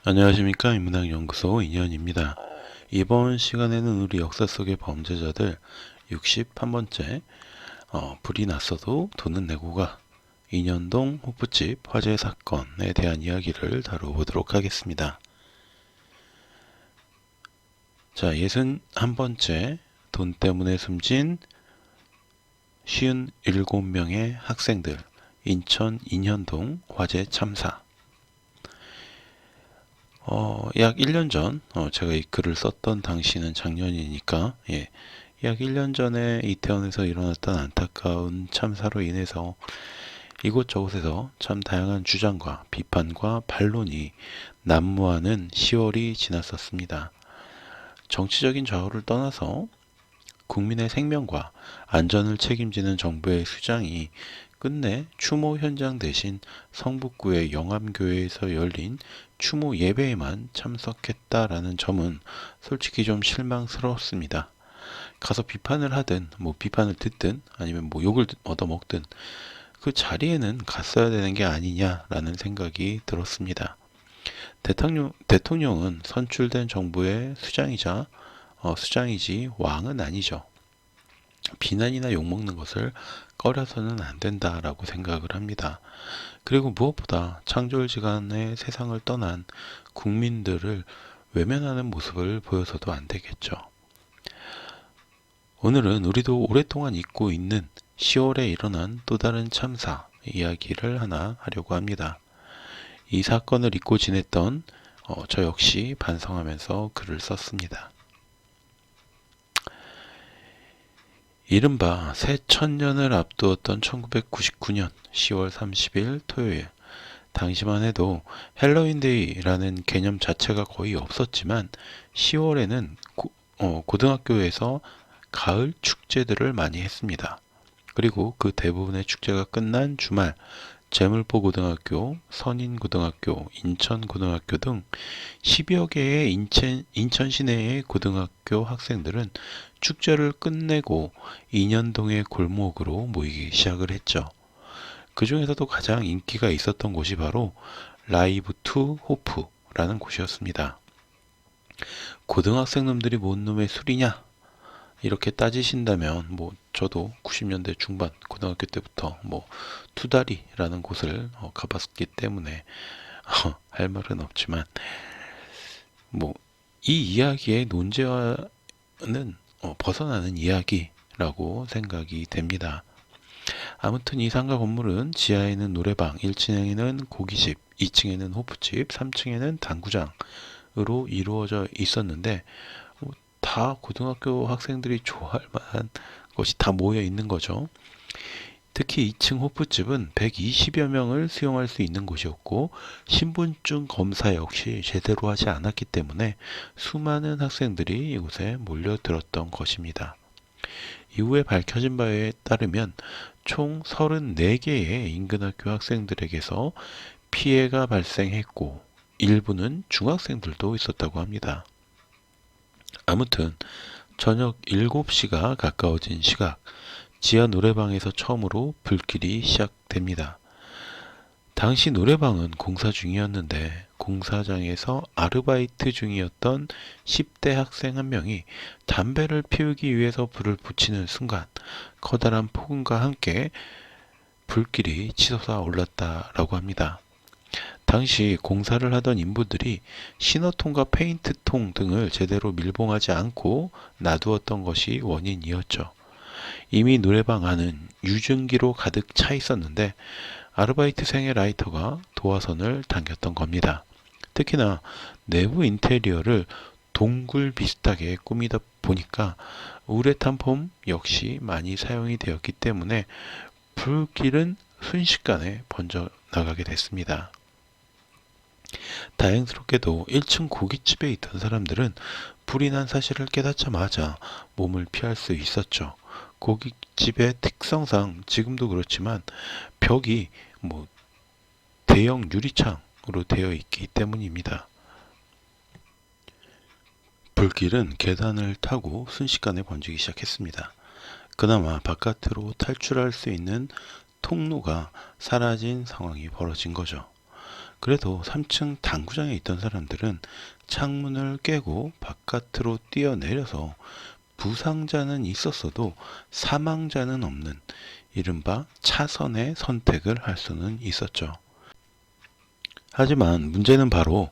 안녕하십니까. 인문학연구소 인현입니다. 이번 시간에는 우리 역사 속의 범죄자들 61번째 불이 났어도 돈은 내고 가 인현동 호프집 화재 사건에 대한 이야기를 다뤄보도록 하겠습니다. 자, 61번째 돈 때문에 숨진 57명의 학생들 인천 인현동 화재 참사. 약 1년 전, 제가 이 글을 썼던 당시는 작년이니까, 약 1년 전에 이태원에서 일어났던 안타까운 참사로 인해서 이곳저곳에서 참 다양한 주장과 비판과 반론이 난무하는 10월이 지났었습니다. 정치적인 좌우를 떠나서 국민의 생명과 안전을 책임지는 정부의 수장이 끝내 추모 현장 대신 성북구의 영암교회에서 열린 추모 예배에만 참석했다라는 점은 솔직히 좀 실망스러웠습니다. 가서 비판을 하든 비판을 듣든 아니면 욕을 얻어먹든 그 자리에는 갔어야 되는 게 아니냐라는 생각이 들었습니다. 대통령은 선출된 정부의 수장이지 왕은 아니죠. 비난이나 욕먹는 것을 꺼려서는 안 된다라고 생각을 합니다. 그리고 무엇보다 창졸지간의 세상을 떠난 국민들을 외면하는 모습을 보여서도 안 되겠죠. 오늘은 우리도 오랫동안 잊고 있는 10월에 일어난 또 다른 참사 이야기를 하나 하려고 합니다. 이 사건을 잊고 지냈던 저 역시 반성하면서 글을 썼습니다. 이른바 새 천년을 앞두었던 1999년 10월 30일 토요일, 당시만 해도 헬로윈데이라는 개념 자체가 거의 없었지만 10월에는 고등학교에서 가을 축제들을 많이 했습니다. 그리고 그 대부분의 축제가 끝난 주말, 제물포고등학교, 선인고등학교, 인천고등학교 등 10여 개의 인천 시내의 고등학교 학생들은 축제를 끝내고 인현동의 골목으로 모이기 시작을 했죠. 그 중에서도 가장 인기가 있었던 곳이 바로 라이브 투 호프라는 곳이었습니다. 고등학생놈들이 뭔 놈의 술이냐? 이렇게 따지신다면 저도 90년대 중반 고등학교 때부터 투다리라는 곳을 가봤기 때문에 할 말은 없지만 이 이야기의 논제와는 벗어나는 이야기라고 생각이 됩니다. 아무튼 이 상가 건물은 지하에는 노래방, 1층에는 고깃집, 2층에는 호프집, 3층에는 당구장으로 이루어져 있었는데 다 고등학교 학생들이 좋아할 만한 것이 다 모여 있는 거죠. 특히 2층 호프집은 120여 명을 수용할 수 있는 곳이었고 신분증 검사 역시 제대로 하지 않았기 때문에 수많은 학생들이 이곳에 몰려들었던 것입니다. 이후에 밝혀진 바에 따르면 총 34개의 인근 학교 학생들에게서 피해가 발생했고 일부는 중학생들도 있었다고 합니다. 아무튼 저녁 7시가 가까워진 시각, 지하 노래방에서 처음으로 불길이 시작됩니다. 당시 노래방은 공사 중이었는데 공사장에서 아르바이트 중이었던 10대 학생 한 명이 담배를 피우기 위해서 불을 붙이는 순간 커다란 폭음과 함께 불길이 치솟아 올랐다라고 합니다. 당시 공사를 하던 인부들이 신호통과 페인트통 등을 제대로 밀봉하지 않고 놔두었던 것이 원인이었죠. 이미 노래방 안은 유증기로 가득 차 있었는데 아르바이트생의 라이터가 도화선을 당겼던 겁니다. 특히나 내부 인테리어를 동굴 비슷하게 꾸미다 보니까 우레탄 폼 역시 많이 사용이 되었기 때문에 불길은 순식간에 번져 나가게 됐습니다. 다행스럽게도 1층 고깃집에 있던 사람들은 불이 난 사실을 깨닫자마자 몸을 피할 수 있었죠. 고깃집의 특성상 지금도 그렇지만 벽이 대형 유리창으로 되어 있기 때문입니다. 불길은 계단을 타고 순식간에 번지기 시작했습니다. 그나마 바깥으로 탈출할 수 있는 통로가 사라진 상황이 벌어진 거죠. 그래도 3층 당구장에 있던 사람들은 창문을 깨고 바깥으로 뛰어내려서 부상자는 있었어도 사망자는 없는 이른바 차선의 선택을 할 수는 있었죠. 하지만 문제는 바로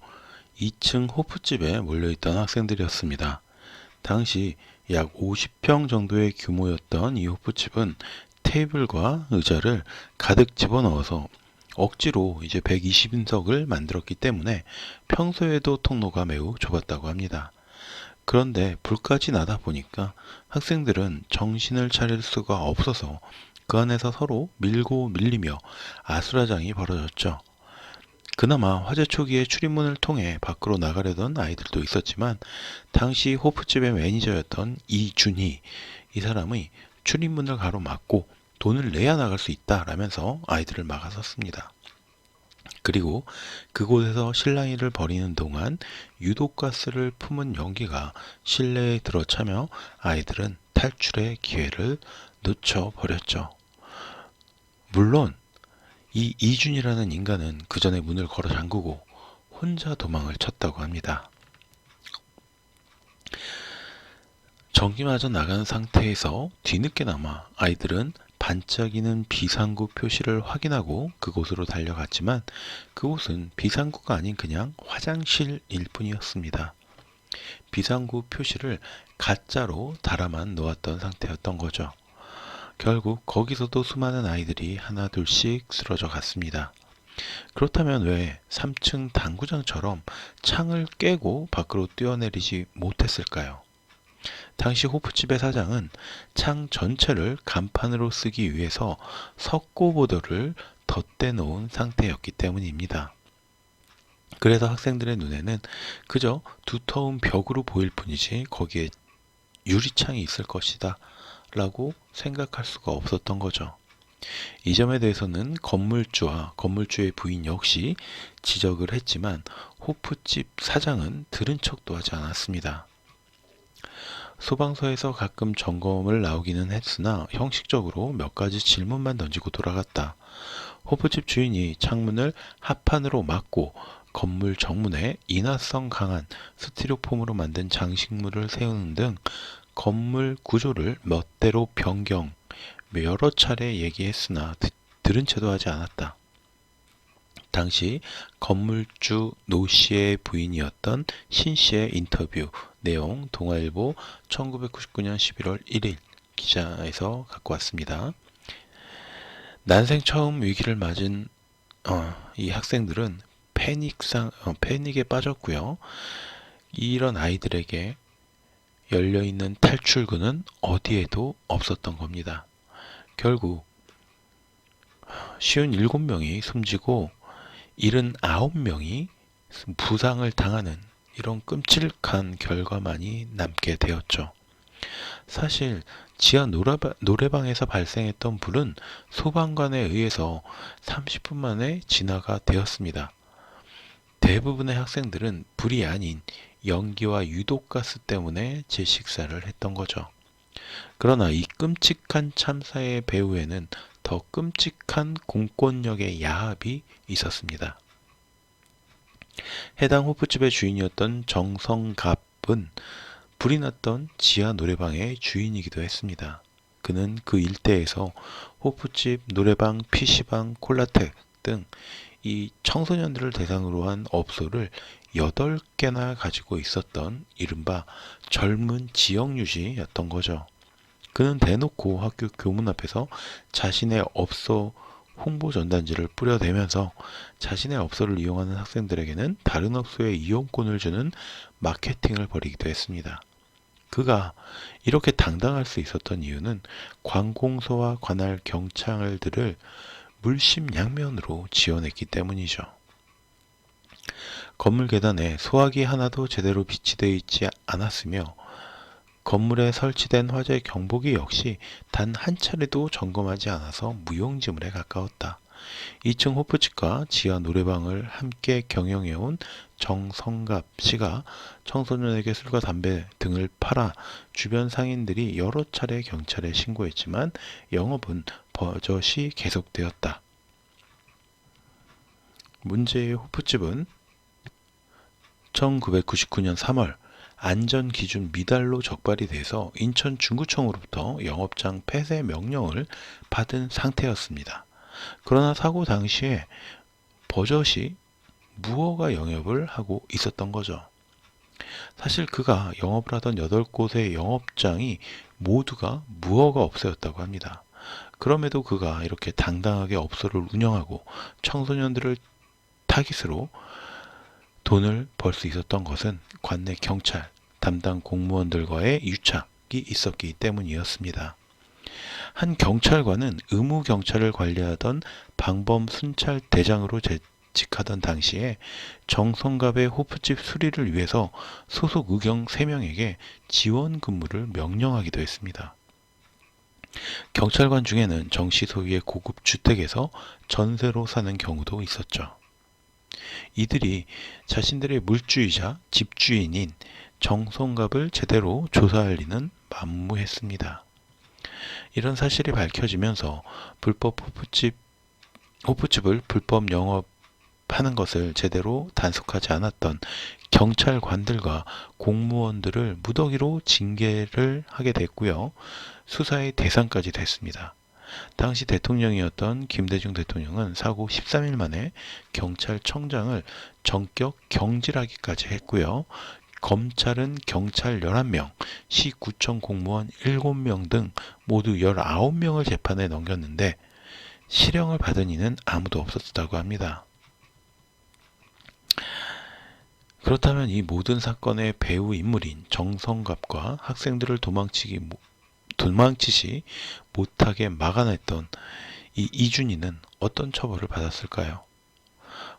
2층 호프집에 몰려있던 학생들이었습니다. 당시 약 50평 정도의 규모였던 이 호프집은 테이블과 의자를 가득 집어넣어서 억지로 이제 120인석을 만들었기 때문에 평소에도 통로가 매우 좁았다고 합니다. 그런데 불까지 나다 보니까 학생들은 정신을 차릴 수가 없어서 그 안에서 서로 밀고 밀리며 아수라장이 벌어졌죠. 그나마 화재 초기에 출입문을 통해 밖으로 나가려던 아이들도 있었지만 당시 호프집의 매니저였던 이준희, 이 사람이 출입문을 가로막고 돈을 내야 나갈 수 있다라면서 아이들을 막아섰습니다. 그리고 그곳에서 실랑이를 벌이는 동안 유독가스를 품은 연기가 실내에 들어차며 아이들은 탈출의 기회를 놓쳐버렸죠. 물론 이 이준이라는 인간은 그 전에 문을 걸어 잠그고 혼자 도망을 쳤다고 합니다. 전기마저 나간 상태에서 뒤늦게나마 아이들은 반짝이는 비상구 표시를 확인하고 그곳으로 달려갔지만 그곳은 비상구가 아닌 그냥 화장실일 뿐이었습니다. 비상구 표시를 가짜로 달아만 놓았던 상태였던 거죠. 결국 거기서도 수많은 아이들이 하나둘씩 쓰러져 갔습니다. 그렇다면 왜 3층 당구장처럼 창을 깨고 밖으로 뛰어내리지 못했을까요? 당시 호프집의 사장은 창 전체를 간판으로 쓰기 위해서 석고보도를 덧대 놓은 상태였기 때문입니다. 그래서 학생들의 눈에는 그저 두터운 벽으로 보일 뿐이지 거기에 유리창이 있을 것이다 라고 생각할 수가 없었던 거죠. 이 점에 대해서는 건물주와 건물주의 부인 역시 지적을 했지만 호프집 사장은 들은 척도 하지 않았습니다. 소방서에서 가끔 점검을 나오기는 했으나 형식적으로 몇 가지 질문만 던지고 돌아갔다. 호프집 주인이 창문을 합판으로 막고 건물 정문에 인화성 강한 스티로폼으로 만든 장식물을 세우는 등 건물 구조를 몇 대로 변경, 여러 차례 얘기했으나 들은 채도 하지 않았다. 당시 건물주 노 씨의 부인이었던 신 씨의 인터뷰 내용 동아일보 1999년 11월 1일 기자에서 갖고 왔습니다. 난생 처음 위기를 맞은 이 학생들은 패닉에 빠졌고요. 이런 아이들에게 열려있는 탈출구는 어디에도 없었던 겁니다. 결국 57명이 숨지고 79명이 부상을 당하는 이런 끔찍한 결과만이 남게 되었죠. 사실 지하 노래방에서 발생했던 불은 소방관에 의해서 30분 만에 진화가 되었습니다. 대부분의 학생들은 불이 아닌 연기와 유독가스 때문에 질식사를 했던 거죠. 그러나 이 끔찍한 참사의 배후에는 더 끔찍한 공권력의 야합이 있었습니다. 해당 호프집의 주인이었던 정성갑은 불이 났던 지하 노래방의 주인이기도 했습니다. 그는 그 일대에서 호프집, 노래방, PC방, 콜라텍 등 이 청소년들을 대상으로 한 업소를 8개나 가지고 있었던 이른바 젊은 지역유지였던 거죠. 그는 대놓고 학교 교문 앞에서 자신의 업소 홍보 전단지를 뿌려대면서 자신의 업소를 이용하는 학생들에게는 다른 업소의 이용권을 주는 마케팅을 벌이기도 했습니다. 그가 이렇게 당당할 수 있었던 이유는 관공서와 관할 경찰들을 물심양면으로 지원했기 때문이죠. 건물 계단에 소화기 하나도 제대로 비치되어 있지 않았으며 건물에 설치된 화재 경보기 역시 단 한 차례도 점검하지 않아서 무용지물에 가까웠다. 2층 호프집과 지하 노래방을 함께 경영해온 정성갑 씨가 청소년에게 술과 담배 등을 팔아 주변 상인들이 여러 차례 경찰에 신고했지만 영업은 버젓이 계속되었다. 문제의 호프집은 1999년 3월 안전기준 미달로 적발이 돼서 인천 중구청으로부터 영업장 폐쇄 명령을 받은 상태였습니다. 그러나 사고 당시에 버젓이 무허가 영업을 하고 있었던 거죠. 사실 그가 영업을 하던 8곳의 영업장이 모두가 무허가 업소였다고 합니다. 그럼에도 그가 이렇게 당당하게 업소를 운영하고 청소년들을 타깃으로 돈을 벌 수 있었던 것은 관내 경찰 담당 공무원들과의 유착이 있었기 때문이었습니다. 한 경찰관은 의무 경찰을 관리하던 방범 순찰 대장으로 재직하던 당시에 정성갑의 호프집 수리를 위해서 소속 의경 3명에게 지원 근무를 명령하기도 했습니다. 경찰관 중에는 정시 소유의 고급 주택에서 전세로 사는 경우도 있었죠. 이들이 자신들의 물주이자 집주인인 정성갑을 제대로 조사할 리는 만무했습니다. 이런 사실이 밝혀지면서 불법 호프집을 불법 영업하는 것을 제대로 단속하지 않았던 경찰관들과 공무원들을 무더기로 징계를 하게 됐고요. 수사의 대상까지 됐습니다. 당시 대통령이었던 김대중 대통령은 사고 13일 만에 경찰청장을 전격 경질하기까지 했고요. 검찰은 경찰 11명, 시구청 공무원 7명 등 모두 19명을 재판에 넘겼는데 실형을 받은 이는 아무도 없었다고 합니다. 그렇다면 이 모든 사건의 배후 인물인 정성갑과 학생들을 도망치지 못하게 막아냈던 이 이준희는 어떤 처벌을 받았을까요?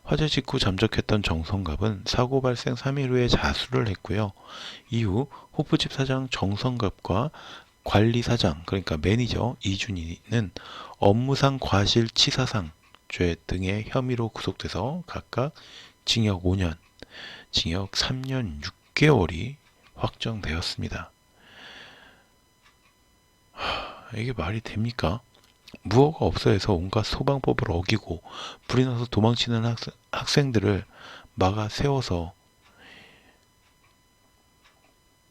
화재 직후 잠적했던 정성갑은 사고 발생 3일 후에 자수를 했고요. 이후 호프집 사장 정성갑과 관리사장, 그러니까 매니저 이준희는 업무상 과실치사상 죄 등의 혐의로 구속돼서 각각 징역 5년, 징역 3년 6개월이 확정되었습니다. 이게 말이 됩니까? 무허가 업소에서 온갖 소방법을 어기고 불이 나서 도망치는 학생들을 막아 세워서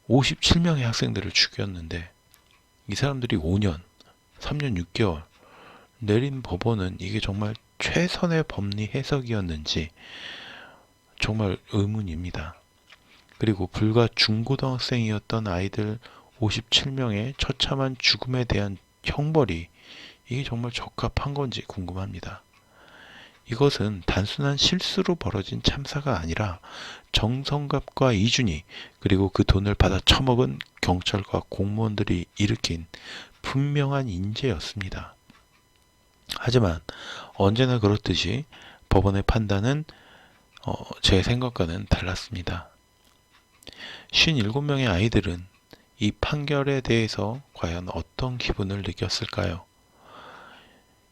57명의 학생들을 죽였는데 이 사람들이 5년, 3년 6개월 내린 법원은 이게 정말 최선의 법리 해석이었는지 정말 의문입니다. 그리고 불과 중고등학생이었던 아이들 57명의 처참한 죽음에 대한 형벌이 이게 정말 적합한 건지 궁금합니다. 이것은 단순한 실수로 벌어진 참사가 아니라 정성갑과 이준희 그리고 그 돈을 받아 처먹은 경찰과 공무원들이 일으킨 분명한 인재였습니다. 하지만 언제나 그렇듯이 법원의 판단은 제 생각과는 달랐습니다. 57명의 아이들은 이 판결에 대해서 과연 어떤 기분을 느꼈을까요?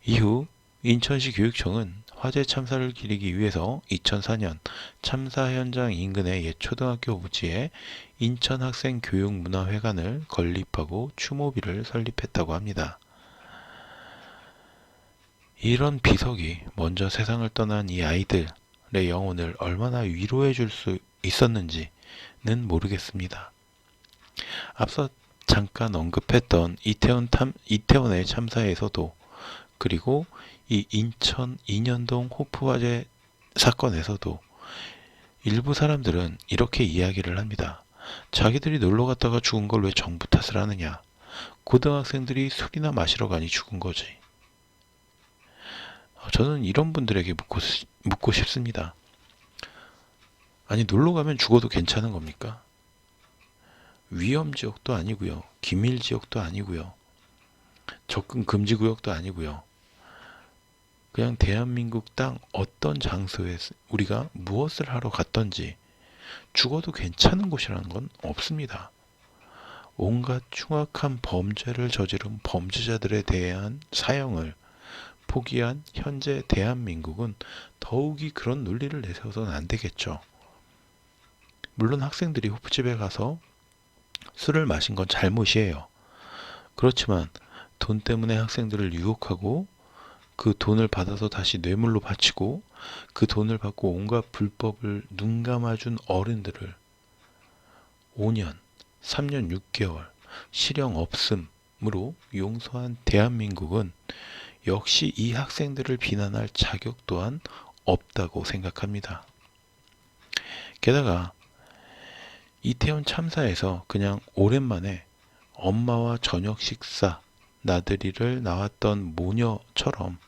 이후 인천시 교육청은 화재 참사를 기리기 위해서 2004년 참사 현장 인근의 옛 초등학교 부지에 인천학생교육문화회관을 건립하고 추모비를 설립했다고 합니다. 이런 비석이 먼저 세상을 떠난 이 아이들의 영혼을 얼마나 위로해 줄 수 있었는지는 모르겠습니다. 앞서 잠깐 언급했던 이태원의 참사에서도 그리고 이 인천 인현동 호프화재 사건에서도 일부 사람들은 이렇게 이야기를 합니다. 자기들이 놀러 갔다가 죽은 걸 왜 정부 탓을 하느냐. 고등학생들이 술이나 마시러 가니 죽은 거지. 저는 이런 분들에게 묻고 싶습니다. 아니 놀러 가면 죽어도 괜찮은 겁니까? 위험지역도 아니고요. 기밀지역도 아니고요. 접근 금지구역도 아니고요. 그냥 대한민국 땅 어떤 장소에 우리가 무엇을 하러 갔던지 죽어도 괜찮은 곳이라는 건 없습니다. 온갖 흉악한 범죄를 저지른 범죄자들에 대한 사형을 포기한 현재 대한민국은 더욱이 그런 논리를 내세워서는 안 되겠죠. 물론 학생들이 호프집에 가서 술을 마신 건 잘못이에요. 그렇지만 돈 때문에 학생들을 유혹하고 그 돈을 받아서 다시 뇌물로 바치고 그 돈을 받고 온갖 불법을 눈 감아준 어른들을 5년, 3년 6개월 실형 없음으로 용서한 대한민국은 역시 이 학생들을 비난할 자격 또한 없다고 생각합니다. 게다가 이태원 참사에서 그냥 오랜만에 엄마와 저녁 식사 나들이를 나왔던 모녀처럼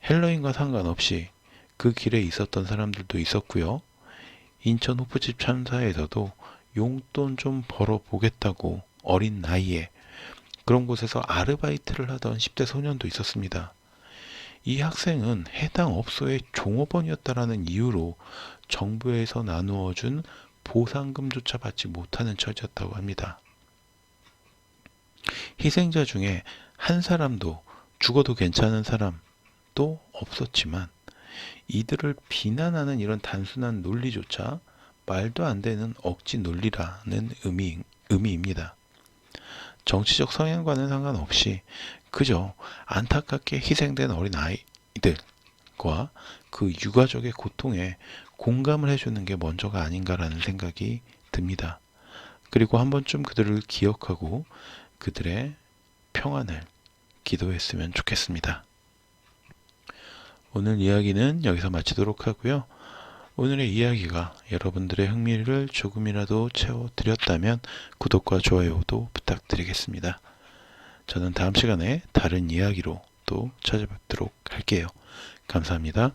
헬로윈과 상관없이 그 길에 있었던 사람들도 있었고요. 인천 호프집 참사에서도 용돈 좀 벌어보겠다고 어린 나이에 그런 곳에서 아르바이트를 하던 10대 소년도 있었습니다. 이 학생은 해당 업소의 종업원이었다라는 이유로 정부에서 나누어준 보상금조차 받지 못하는 처지였다고 합니다. 희생자 중에 한 사람도 죽어도 괜찮은 사람도 없었지만 이들을 비난하는 이런 단순한 논리조차 말도 안 되는 억지 논리라는 의미입니다. 정치적 성향과는 상관없이 그저 안타깝게 희생된 어린 아이들과 그 유가족의 고통에 공감을 해주는 게 먼저가 아닌가라는 생각이 듭니다. 그리고 한 번쯤 그들을 기억하고 그들의 평안을 기도했으면 좋겠습니다. 오늘 이야기는 여기서 마치도록 하고요. 오늘의 이야기가 여러분들의 흥미를 조금이라도 채워드렸다면 구독과 좋아요도 부탁드리겠습니다. 저는 다음 시간에 다른 이야기로 또 찾아뵙도록 할게요. 감사합니다.